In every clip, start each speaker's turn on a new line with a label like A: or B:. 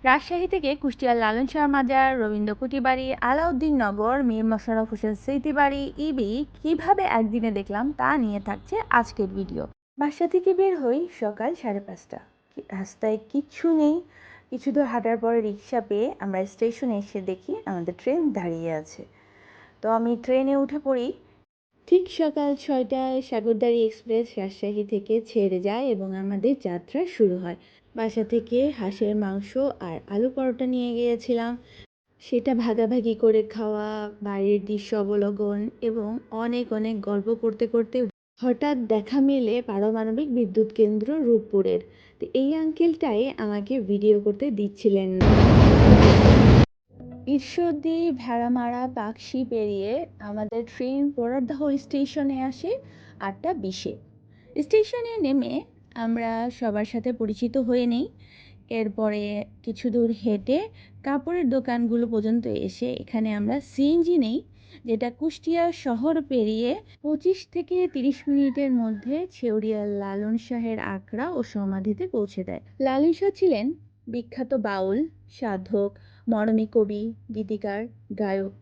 A: রাজশাহী থেকে কুষ্টিয়ার লালন শাহ মাজার, রবীন্দ্র কুটিবাড়ি, আলাউদ্দিন নগর, মীর মশাররফ হোসেন স্মৃতিবাড়ি, ইবি কিভাবে একদিনে দেখলাম তা নিয়ে থাকছে আজকের ভিডিও। বাসা থেকে বের হই সকাল 5:30। রাস্তায় কিচ্ছু নেই। কিছু দূর হাঁটার পরে রিক্সা পেয়ে আমরা স্টেশনে এসে দেখি আমাদের ট্রেন দাঁড়িয়ে আছে। তো আমি ট্রেনে উঠে পড়ি। ঠিক সকাল 6টায় সাগরদাড়ি এক্সপ্রেস রাজশাহী থেকে ছেড়ে যায় এবং আমাদের যাত্রা শুরু হয়। বাসা থেকে হাঁসের মাংস আর আলু পরোটা নিয়ে গিয়েছিলাম। সেটা ভাগাভাগি করে খাওয়া, বাড়ির দৃশ্য অবলোকন এবং অনেক অনেক গল্প করতে করতে হঠাৎ দেখা মেলে পারমাণবিক বিদ্যুৎ কেন্দ্র রূপপুরের। তো এই আঙ্কেলটাই আমাকে ভিডিও করতে দিচ্ছিলেন না। ঈশ্বরদী, ভেড়ামারা, পাকশি পেরিয়ে আমাদের ট্রেন পোড়ারদহ স্টেশনে আসে 8:20-এ। স্টেশনে নেমে আমরা সবার সাথে পরিচিত হয়ে নিই। এরপরে কিছু দূর হেঁটে কাপড়ের দোকানগুলো পর্যন্ত এসে এখানে আমরা সিএনজি নেই, যেটা কুষ্টিয়া শহর পেরিয়ে 25 থেকে 30 মিনিটের মধ্যে ছেউরিয়ার লালন শাহের আখড়া ও সমাধিতে পৌঁছে দেয়। লালন শাহ ছিলেন বিখ্যাত বাউল, সাধক, মরমী কবি, গীতিকার, গায়ক।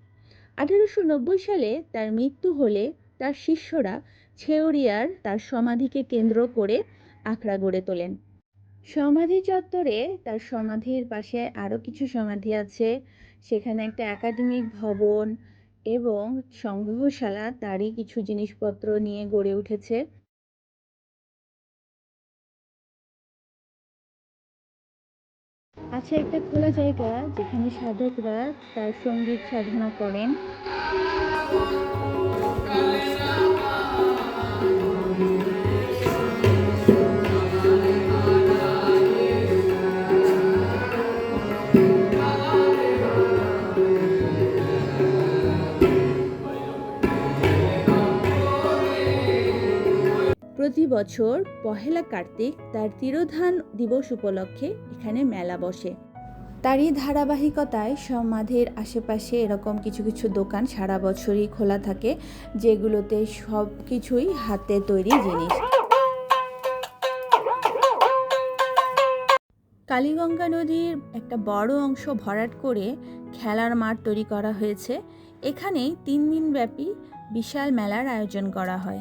A: 1890 সালে তার মৃত্যু হলে তার শিষ্যরা ছেউরিয়ার তার সমাধিকে কেন্দ্র করে আখড়া গড়ে তোলেন। সমাধি চত্বরে তার সমাধির পাশে আরও কিছু সমাধি আছে। সেখানে একটা একাডেমিক ভবন এবং সংগ্রহশালা তারই কিছু জিনিসপত্র নিয়ে গড়ে উঠেছে। আছে একটা খোলা জায়গা যেখানে সাধকরা তার সঙ্গীত সাধনা করেন। প্রতি বছর পহেলা কার্তিক তার তিরোধান দিবস উপলক্ষে এখানে মেলা বসে। তারই ধারাবাহিকতায় সমাধির আশেপাশে এরকম কিছু কিছু দোকান সারা বছরই খোলা থাকে, যেগুলোতে সব কিছুই হাতে তৈরি জিনিস। কালীগঙ্গা নদীর একটা বড় অংশ ভরাট করে খেলার মাঠ তৈরি করা হয়েছে। এখানেই 3 দিন ব্যাপী বিশাল মেলার আয়োজন করা হয়।